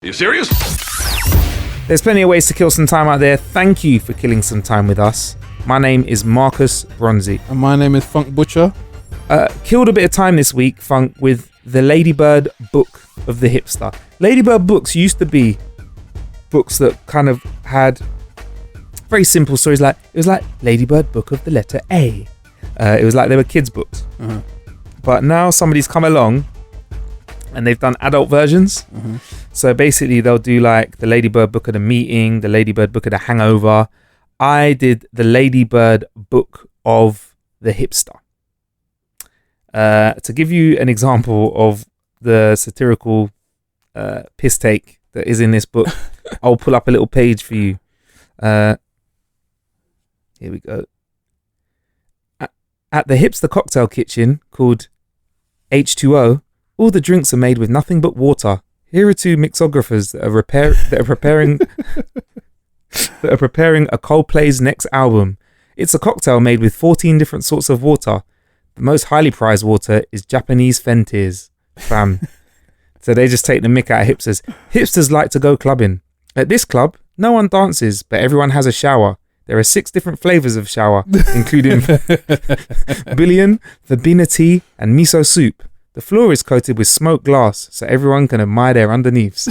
You serious? There's plenty of ways to kill some time out there. Thank you for killing some time with us. My name is Marcus Bronzy. And my name is Funk Butcher. Killed a bit of time this week, Funk, with the Ladybird book of the Hipster. Ladybird books used to be books that kind of had very simple stories. It was like Ladybird book of the letter A. It was like they were kids' books. Uh-huh. But now somebody's come along and they've done adult versions. Mm-hmm. So basically they'll do like the Ladybird book of the meeting, the Ladybird book of the hangover. I did the Ladybird book of the Hipster. To give you an example of the satirical piss take that is in this book, I'll pull up a little page for you. Here we go. At the Hipster cocktail kitchen called H2O, all the drinks are made with nothing but water. Here are two mixographers that are preparing a Coldplay's next album. It's a cocktail made with 14 different sorts of water. The most highly prized water is Japanese Fenties, fam. So they just take the mick out of hipsters. Hipsters like to go clubbing. At this club, no one dances, but everyone has a shower. There are 6 different flavors of shower, including billion, verbena tea, and miso soup. The floor is coated with smoked glass, so everyone can admire their underneaths.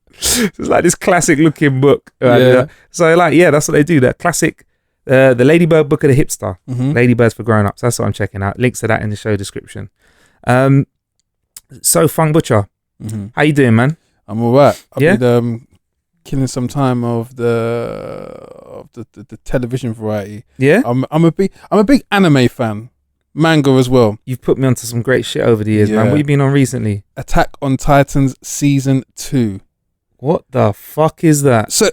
It's like this classic looking book. Yeah. That's what they do. That classic, the Ladybird book of the Hipster. Mm-hmm. Ladybirds for grown-ups. That's what I'm checking out. Links to that in the show description. So Funk Butcher, Mm-hmm. how you doing, man? I'm alright. I've Yeah? been killing some time of the television variety. Yeah? I'm a big anime fan. Manga as well. You've put me onto some great shit over the years, man. Yeah. What you been on recently? Attack on Titans season 2. What the fuck is that? So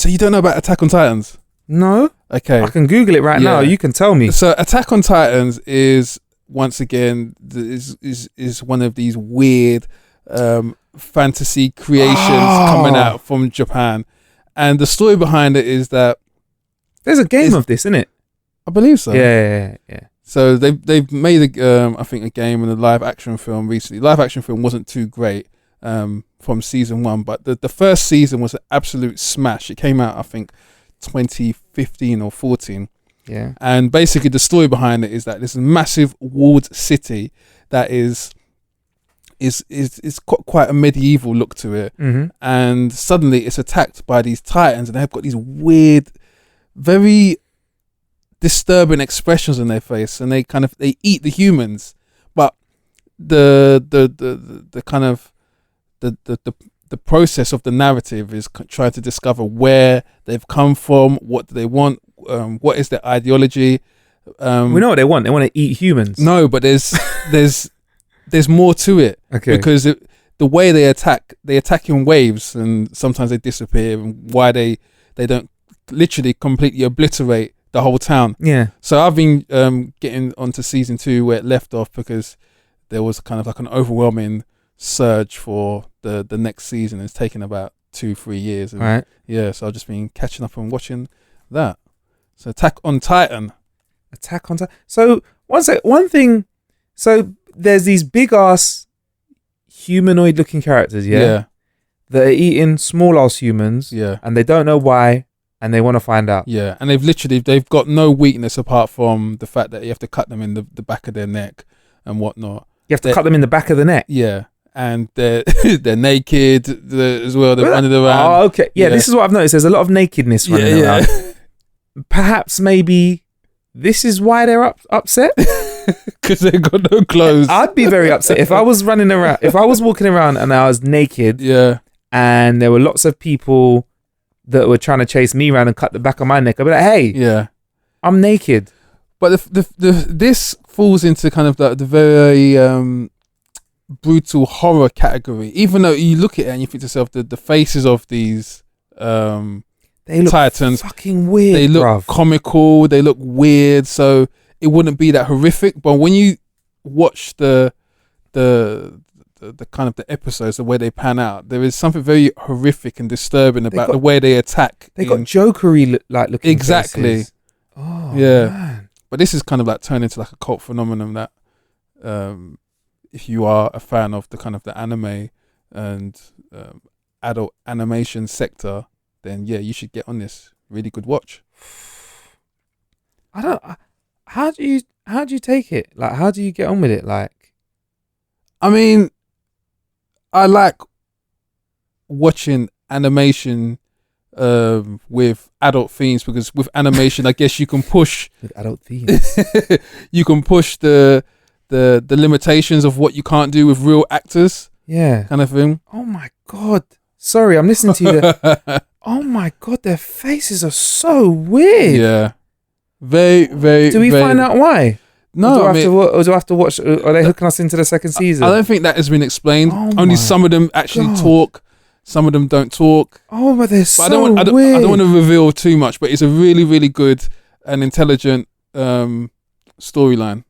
you don't know about Attack on Titans? No? Okay. I can Google it right now. You can tell me. So Attack on Titans is once again is one of these weird fantasy creations coming out from Japan, and the story behind it is that There's a game of this, isn't it? I believe so. Yeah. So they've made I think a game and a live action film recently. Live action film wasn't too great from season 1, but the first season was an absolute smash. It came out I think 2015 or 14. Yeah. And basically the story behind it is that this massive walled city that is got quite a medieval look to it. Mm-hmm. And suddenly it's attacked by these titans, and they've got these weird, very disturbing expressions on their face, and they eat the humans. But the process of the narrative is trying to discover where they've come from, what do they want, what is their ideology. We know what they want. They want to eat humans. No, but there's more to it. Okay. Because the way they attack in waves, and sometimes they disappear, and why they don't literally completely obliterate the whole town. Yeah. So I've been getting onto season 2 where it left off, because there was kind of like an overwhelming surge for the next season. It's taken about 2-3 years. And Right. yeah, so I've just been catching up and watching that. So Attack on Titan. So one thing. So there's these big ass humanoid looking characters, Yeah. that are eating small ass humans, Yeah. and they don't know why, and they want to find out. Yeah, and they've got no weakness apart from the fact that you have to cut them in the back of their neck and whatnot. You have to cut them in the back of the neck. Yeah, and they're they're naked as well. They're running around. Oh, okay. Yeah, this is what I've noticed. There's a lot of nakedness running around. Perhaps maybe this is why they're upset. Because they've got no clothes. I'd be very upset if I was running around. If I was walking around and I was naked, Yeah, and there were lots of people that were trying to chase me around and cut the back of my neck, I'd be like, "Hey, yeah. I'm naked." But this falls into kind of the very brutal horror category. Even though you look at it and you think to yourself, the faces of these They look Titans, fucking weird. they look bruv. comical, they look weird, so it wouldn't be that horrific. But when you watch the kind of the episodes, the way they pan out, there is something very horrific and disturbing about the way they attack. They got jokery like looking Exactly. faces. Oh Yeah. man. But this is kind of like turned into like a cult phenomenon that if you are a fan of the kind of the anime and adult animation sector, then yeah, you should get on this. Really good watch. How do you take it? Like, how do you get on with it? Like, I mean, I like watching animation with adult themes, because with animation, I guess you can push with adult themes. you can push the limitations of what you can't do with real actors. Yeah, kind of thing. Oh my god! Sorry, I'm listening to you. Oh my god, their faces are so weird. Yeah, very. Do we find out why? No, or do I have to watch? Are they hooking us into the second season? I don't think that has been explained. Oh Only some of them actually talk. Some of them don't talk. Oh, but they're so weird. I don't want to reveal too much, but it's a really, really good and intelligent storyline.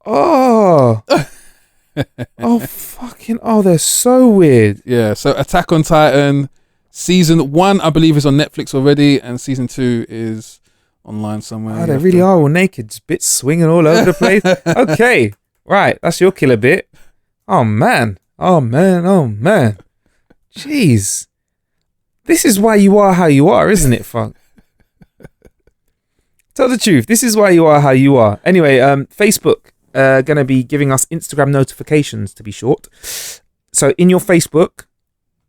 Oh. They're so weird. Yeah, so Attack on Titan season 1, I believe, is on Netflix already, and season 2 is online somewhere. Oh, they really are all naked, bits swinging all over the place. Okay, right, that's your killer bit. Oh man. Jeez. This is why you are how you are, isn't it, Funk? Tell the truth. This is why you are how you are. Anyway, Facebook going to be giving us Instagram notifications, to be short. So in your Facebook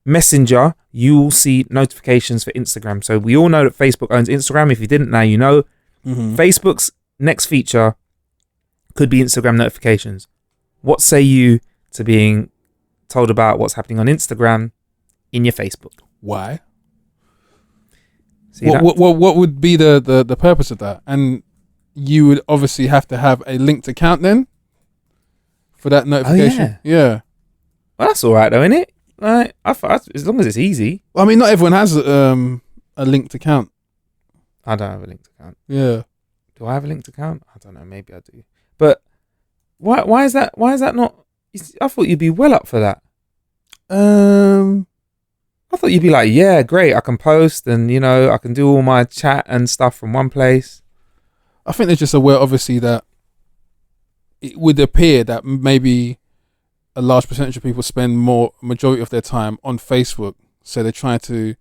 Messenger, you will see notifications for Instagram. So we all know that Facebook owns Instagram. If you didn't, now you know. Mm-hmm. Facebook's next feature could be Instagram notifications. What say you to being told about what's happening on Instagram in your Facebook? Why? What would be the purpose of that? And you would obviously have to have a linked account then for that notification. Yeah. Well, that's all right though, isn't it? Like, as long as it's easy. Well, I mean, not everyone has a linked account. I don't have a linked account. Yeah. Do I have a linked account? I don't know. Maybe I do. But why is that? Why is that not? I thought you'd be well up for that. I thought you'd be like, yeah, great. I can post and I can do all my chat and stuff from one place. I think they're just aware, obviously, that it would appear that maybe a large percentage of people spend majority of their time on Facebook. So they're trying to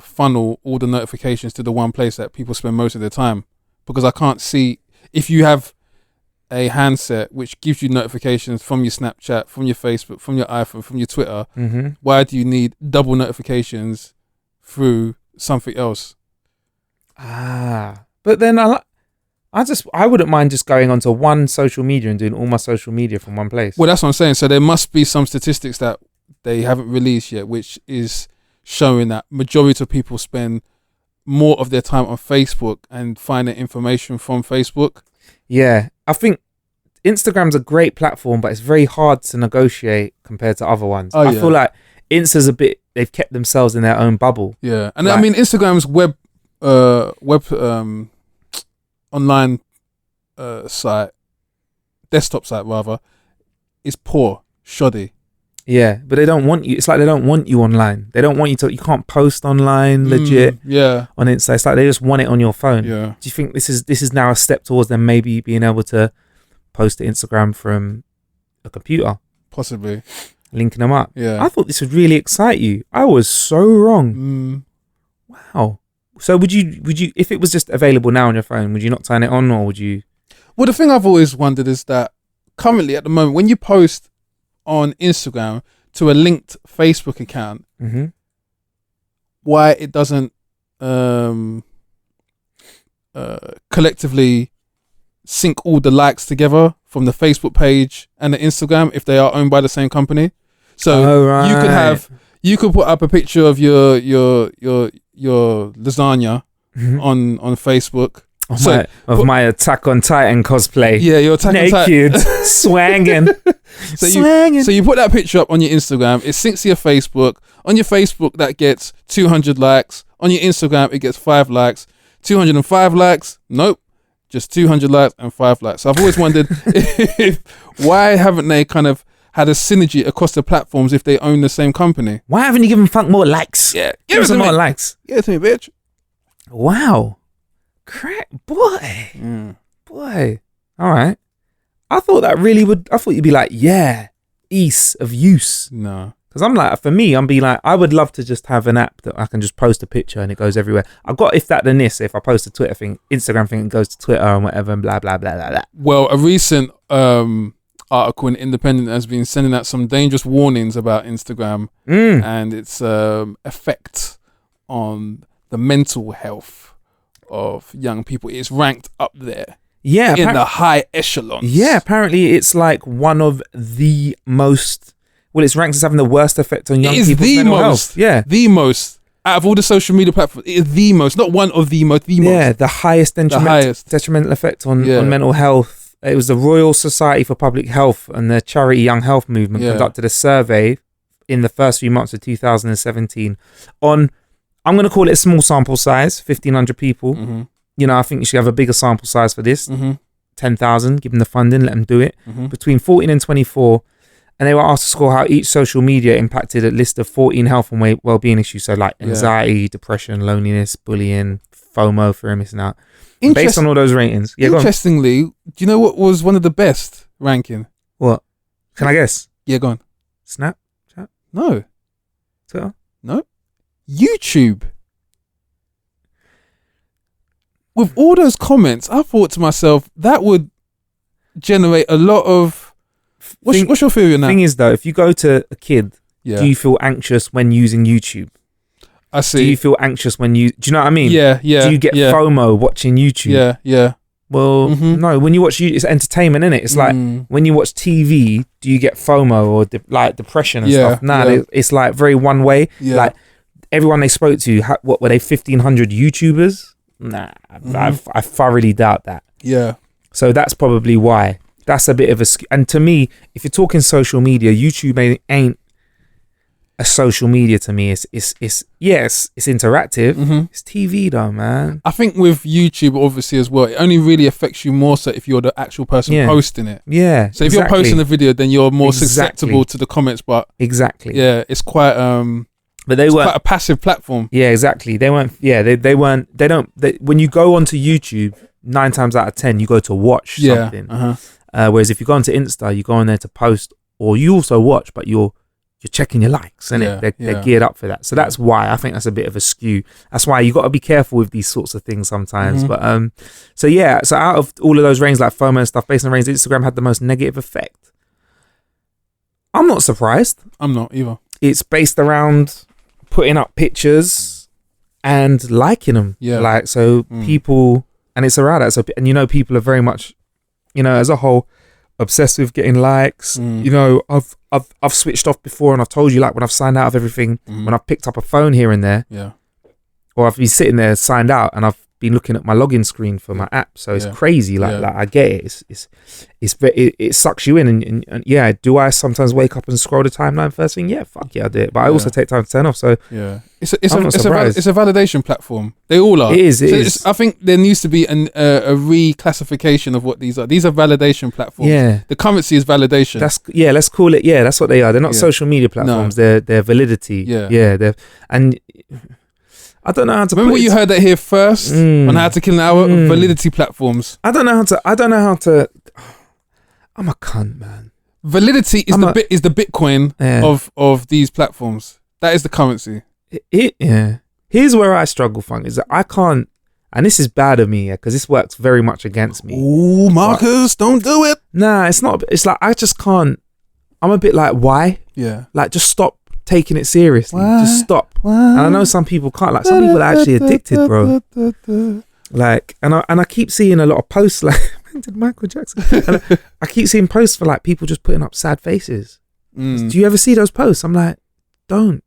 funnel all the notifications to the one place that people spend most of their time. Because I can't see, if you have a handset which gives you notifications from your Snapchat, from your Facebook, from your iPhone, from your Twitter, mm-hmm. Why do you need double notifications through something else? But then I wouldn't mind just going onto one social media and doing all my social media from one place. Well, that's what I'm saying. So there must be some statistics that they haven't released yet, which is showing that majority of people spend more of their time on Facebook and find their information from Facebook. Yeah, I think Instagram's a great platform, but it's very hard to negotiate compared to other ones. I feel like Insta's they've kept themselves in their own bubble. Yeah, and I mean, Instagram's web online site, desktop site rather, is poor, shoddy. Yeah, but they don't want you. It's like they don't want you online. They don't want you to. You can't post online legit. Yeah. On Insta, it's like they just want it on your phone. Yeah. Do you think this is now a step towards them maybe being able to post to Instagram from a computer? Possibly. Linking them up. Yeah. I thought this would really excite you. I was so wrong. Wow. So would you if it was just available now on your phone, would you not turn it on, or would you? Well, the thing I've always wondered is that currently at the moment, when you post on Instagram to a linked Facebook account, mm-hmm. why it doesn't collectively sync all the likes together from the Facebook page and the Instagram if they are owned by the same company. So you could put up a picture of your lasagna mm-hmm. on Facebook. My Attack on Titan cosplay. Yeah, your Attack on Titan. Naked, swanging. So you put that picture up on your Instagram, it syncs to your Facebook. On your Facebook, that gets 200 likes. On your Instagram, it gets 5 likes. 205 likes? Nope. Just 200 likes and 5 likes. So I've always wondered why haven't they kind of had a synergy across the platforms if they own the same company? Why haven't you given Funk more likes? Yeah, give us some more likes. Give it to me, bitch. Wow. Crack, boy. All right. I thought you'd be like, yeah, ease of use. No. Because I'm like, for me, I'm being like, I would love to just have an app that I can just post a picture and it goes everywhere. I've got if that then this. If I post a Twitter thing, Instagram thing, it goes to Twitter and whatever and blah blah blah blah blah. Well, a recent article in Independent has been sending out some dangerous warnings about Instagram and its effect on the mental health of young people. It's ranked up there. Yeah, in the high echelons. Yeah, apparently it's like one of the most. Well, it's ranked as having the worst effect on young people's mental health. Yeah, the most out of all the social media platforms. It is the most, not one of the most. The most. Yeah, the highest detrimental effect on mental health. It was the Royal Society for Public Health and the charity Young Health Movement conducted a survey in the first few months of 2017 on. I'm going to call it a small sample size, 1,500 people. Mm-hmm. You know, I think you should have a bigger sample size for this. 10,000, give them the funding, let them do it. Between 14 and 24. And they were asked to score how each social media impacted a list of 14 health and well-being issues. So like anxiety, depression, loneliness, bullying, FOMO, fear of missing out. Based on all those ratings. Yeah, interestingly, do you know what was one of the best ranking? What? Can I guess? Yeah, go on. Snapchat? No. Twitter? No. YouTube. With all those comments, I thought to myself, that would generate a lot of... What's your theory on that? Thing is, though, if you go to a kid, do you feel anxious when using YouTube? I see. Do you feel anxious when you... Do you know what I mean? Yeah. Do you get FOMO watching YouTube? Yeah. Well, no, when you watch YouTube, it's entertainment, innit? It's like, when you watch TV, do you get FOMO or like depression and stuff? Nah, it's like very one way. Yeah. Like, everyone they spoke to, what were they, 1,500 YouTubers? Nah, I thoroughly doubt that. Yeah. So that's probably why. That's a bit of a... And to me, if you're talking social media, YouTube ain't a social media to me. It's interactive. It's TV though, man. I think with YouTube, obviously, as well, it only really affects you more so if you're the actual person posting it. Yeah. So if you're posting a video, then you're more susceptible to the comments. But yeah, it's quite... But they weren't quite a passive platform. Yeah, exactly. They weren't. Yeah, they weren't. They don't. When you go onto YouTube, 9 times out of 10, you go to watch something. Whereas if you go onto Insta, you go on there to post, or you also watch, but you're checking your likes, and they're geared up for that. So that's why I think that's a bit of a skew. That's why you got to be careful with these sorts of things sometimes. But so out of all of those ratings like FOMO and stuff, based on ratings, Instagram had the most negative effect. I'm not surprised. I'm not either. It's based around putting up pictures and liking them. Yeah. Like, so people, and it's around that. So, and you know, people are very much, you know, as a whole, obsessed with getting likes. You know, I've switched off before, and I've told you, like, when I've signed out of everything, when I've picked up a phone here and there, or I've been sitting there signed out, and I've been looking at my login screen for my app. So it's crazy. Like I get it. It sucks you in, and yeah. Do I sometimes wake up and scroll the timeline first thing? Yeah, fuck yeah, I do it. But I also take time to turn off. So it's a validation platform. They all are. It is. I think there needs to be a reclassification of what these are. These are validation platforms. Yeah. The currency is validation. Let's call it. Yeah, that's what they are. They're not social media platforms. No. They're validity. Yeah. And I don't know how to. Remember you heard that here first on How to Kill an Hour. Validity platforms. I don't know how to. I'm a cunt, man. Validity is the Bitcoin of these platforms. That is the currency. Here's where I struggle, Funk, is that I can't, and this is bad of me, because this works very much against me. Ooh, Marcus, don't do it. Nah, it's not. It's like I just can't. I'm a bit like, why? Yeah. Like, just stop taking it seriously. Why? Just stop. Why? And I know some people can't. Like, some people are actually addicted, bro. Like, and I keep seeing a lot of posts like, when did Michael Jackson? And I keep seeing posts for like people just putting up sad faces. Do you ever see those posts? I'm like, don't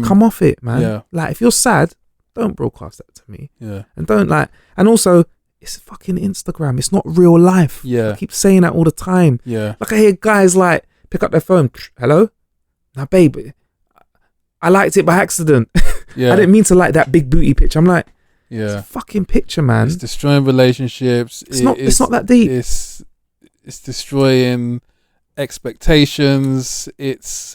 come off it, man. Yeah. Like, if you're sad, don't broadcast that to me. Yeah. And don't like, and also, it's fucking Instagram. It's not real life. Yeah. I keep saying that all the time. Yeah. Like, I hear guys like pick up their phone. Hello? Now, babe, I liked it by accident. Yeah. I didn't mean to like that big booty picture. I'm like, yeah, it's a fucking picture, man. It's destroying relationships. It's not that deep. It's destroying expectations. It's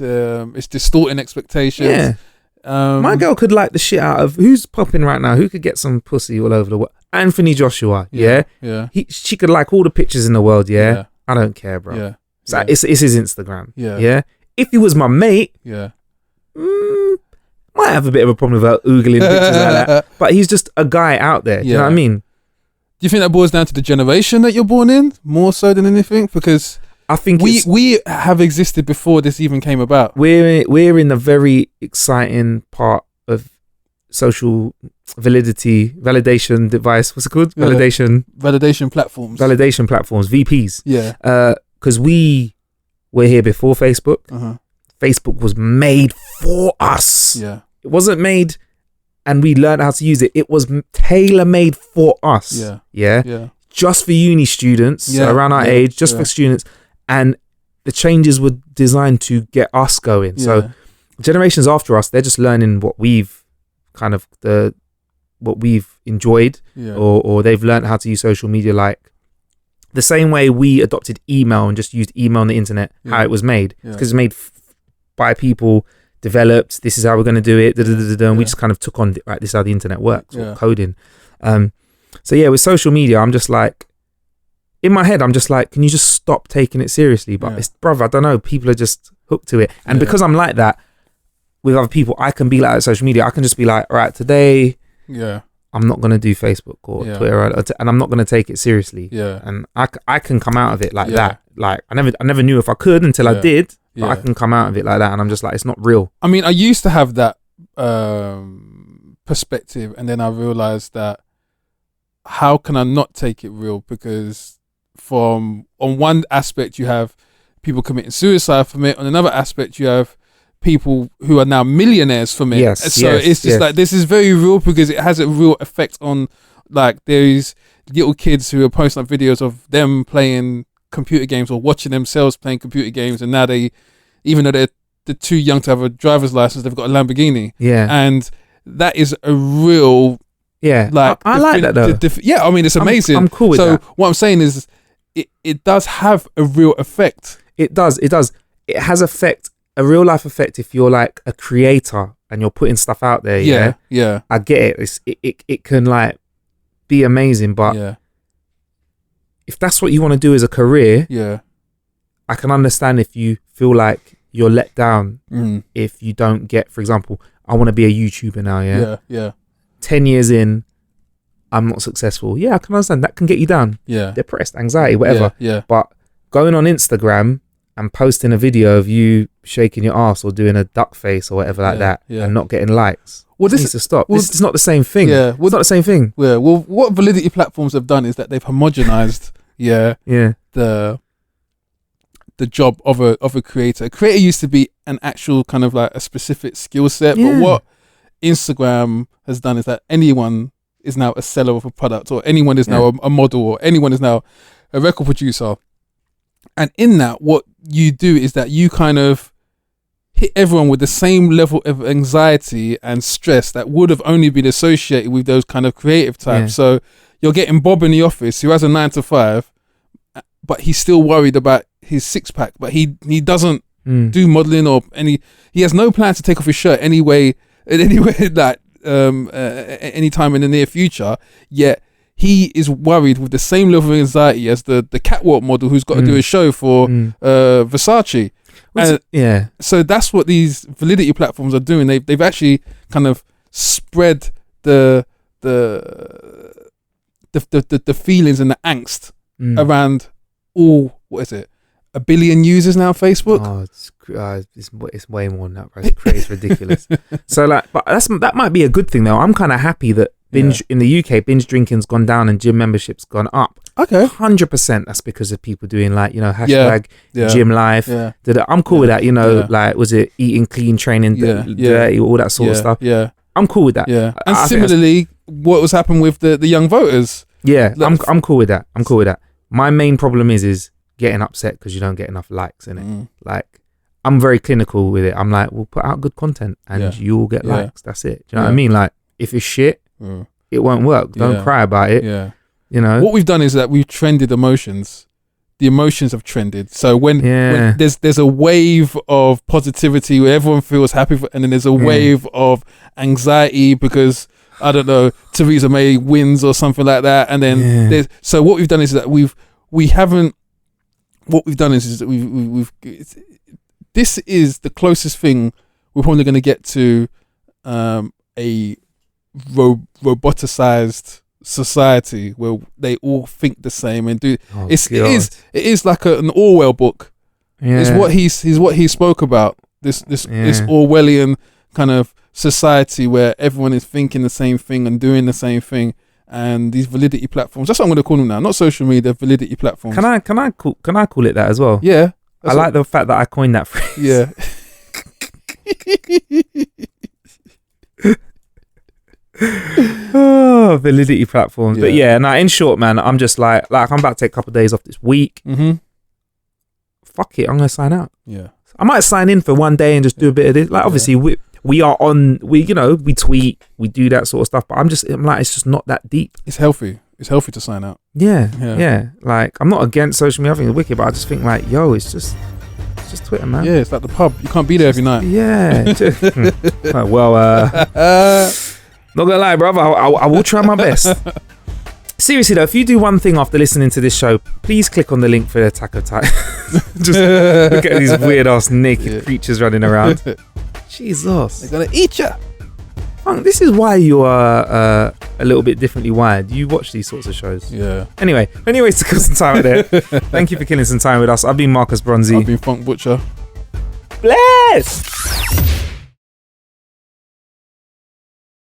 distorting expectations. Yeah. My girl could like the shit out of who's popping right now. Who could get some pussy all over the world? Anthony Joshua. Yeah. Yeah. She could like all the pictures in the world. Yeah. I don't care, bro. Yeah. So Yeah. it's his Instagram. Yeah. Yeah. If he was my mate, Yeah. might have a bit of a problem about oogling pictures like that. But he's just a guy out there. Do you know what I mean? Do you think that boils down to the generation that you're born in more so than anything? Because I think we have existed before this even came about. we're in a very exciting part of social validation device. What's it called? Yeah. Validation platforms. Validation platforms, VPs. Yeah. Because we were here before Facebook. Uh-huh. Facebook was made for us. Yeah. It wasn't made and we learned how to use it. It was tailor-made for us. Yeah. Yeah. Yeah. Just for uni students, so around our age, just for students. And the changes were designed to get us going. Yeah. So generations after us, they're just learning what we've kind of what we've enjoyed, Yeah. or they've learned how to use social media like the same way we adopted email and just used email on the internet, how it was made. Yeah. Because it's made by people, developed, this is how we're going to do it, and we just kind of took on, right, this is how the internet works, or coding. So yeah, with social media, I'm just like, in my head, I'm just like, can you just stop taking it seriously? But it's, brother, I don't know, people are just hooked to it. And because I'm like that with other people, I can be like that with social media. I can just be like, all right, today, I'm not going to do Facebook or Twitter, and I'm not going to take it seriously. And I can come out of it like that. Like I never knew if I could until I did, but I can come out of it like that. And I'm just like, it's not real. I mean, I used to have that perspective, and then I realized that how can I not take it real? Because on one aspect you have people committing suicide from it, on another aspect you have people who are now millionaires from it. So it's just like, this is very real because it has a real effect on, like, there's little kids who are posting up videos of them playing computer games or watching themselves playing computer games, and now even though they're too young to have a driver's license, they've got a Lamborghini. And that is a real like, I like that though. I mean, it's amazing. I'm cool with that. So what I'm saying is it does have a real effect. It does. It has a real life effect if you're like a creator and you're putting stuff out there. Yeah. I get it. It can like be amazing, but if that's what you want to do as a career, I can understand if you feel like you're let down if you don't get, for example, I want to be a YouTuber now. 10 years in, I'm not successful. I can understand that can get you down. Depressed, anxiety, whatever. But going on Instagram and posting a video of you shaking your ass or doing a duck face or whatever like that and not getting likes. This needs to stop. This is not the same thing. It's not the same thing. Well, what validity platforms have done is that they've homogenized the job of a creator. A creator used to be an actual kind of like a specific skill set, but what Instagram has done is that anyone is now a seller of a product, or anyone is now a model, or anyone is now a record producer. And in that, what you do is that you kind of hit everyone with the same level of anxiety and stress that would have only been associated with those kind of creative types. So you're getting Bob in the office who has a 9 to 5, but he's still worried about his six pack, but he doesn't do modeling or he has no plan to take off his shirt anyway that any time in the near future, yet he is worried with the same level of anxiety as the catwalk model who's got to do a show for Versace. So that's what these validity platforms are doing. They've actually kind of spread the feelings and the angst around all, what is it, 1 billion users now, Facebook? It's way more than that, bro. It's ridiculous. So like, but that might be a good thing though. I'm kind of happy that in the UK, binge drinking's gone down and gym membership's gone up. Okay. 100% that's because of people doing like, hashtag gym life. I'm cool with that, like, was it eating clean, training dirty, all that sort of stuff. I'm cool with that. And similarly, what was happening with the young voters. I'm cool with that. My main problem is getting upset because you don't get enough likes in it. Like, I'm very clinical with it. I'm like, we'll put out good content and you will get likes. That's it. Do you know what I mean? Like, if it's shit, it won't work. Don't cry about it. What we've done is that we've trended emotions. The emotions have trended. So when there's a wave of positivity where everyone feels happy, and then there's a wave of anxiety because, I don't know, Theresa May wins or something like that. And then so what we've done is that we haven't what we've done is that this is the closest thing we're probably going to get to a roboticized society where they all think the same and do. It is like an Orwell book. Yeah. It's what he spoke about. This Orwellian kind of society where everyone is thinking the same thing and doing the same thing. And these validity platforms, that's what I'm going to call them now. Not social media, validity platforms. Can I call it that as well? Yeah. I like the fact that I coined that phrase. Yeah. Oh, validity platforms. Yeah. But yeah, now in short, man, I'm just like I'm about to take a couple of days off this week. Mm-hmm. Fuck it, I'm going to sign out. Yeah. I might sign in for one day and just do a bit of this. Like, obviously, we are on, we tweet, we do that sort of stuff, but I'm like, it's just not that deep. It's healthy. It's healthy to sign out. Yeah. Like, I'm not against social media. I think it's wicked, but I just think like, yo, it's just Twitter, man. Yeah, it's like the pub. You can't be there every night. Yeah. Not gonna lie, brother. I will try my best. Seriously though, if you do one thing after listening to this show, please click on the link for the Attack of Titan. Just look at these weird ass naked creatures running around. Jesus, they're gonna eat you. This is why you are a little bit differently wired. You watch these sorts of shows. Yeah. Anyway, to kill some time out there. Thank you for killing some time with us. I've been Marcus Bronzy. I've been Funk Butcher. Bless.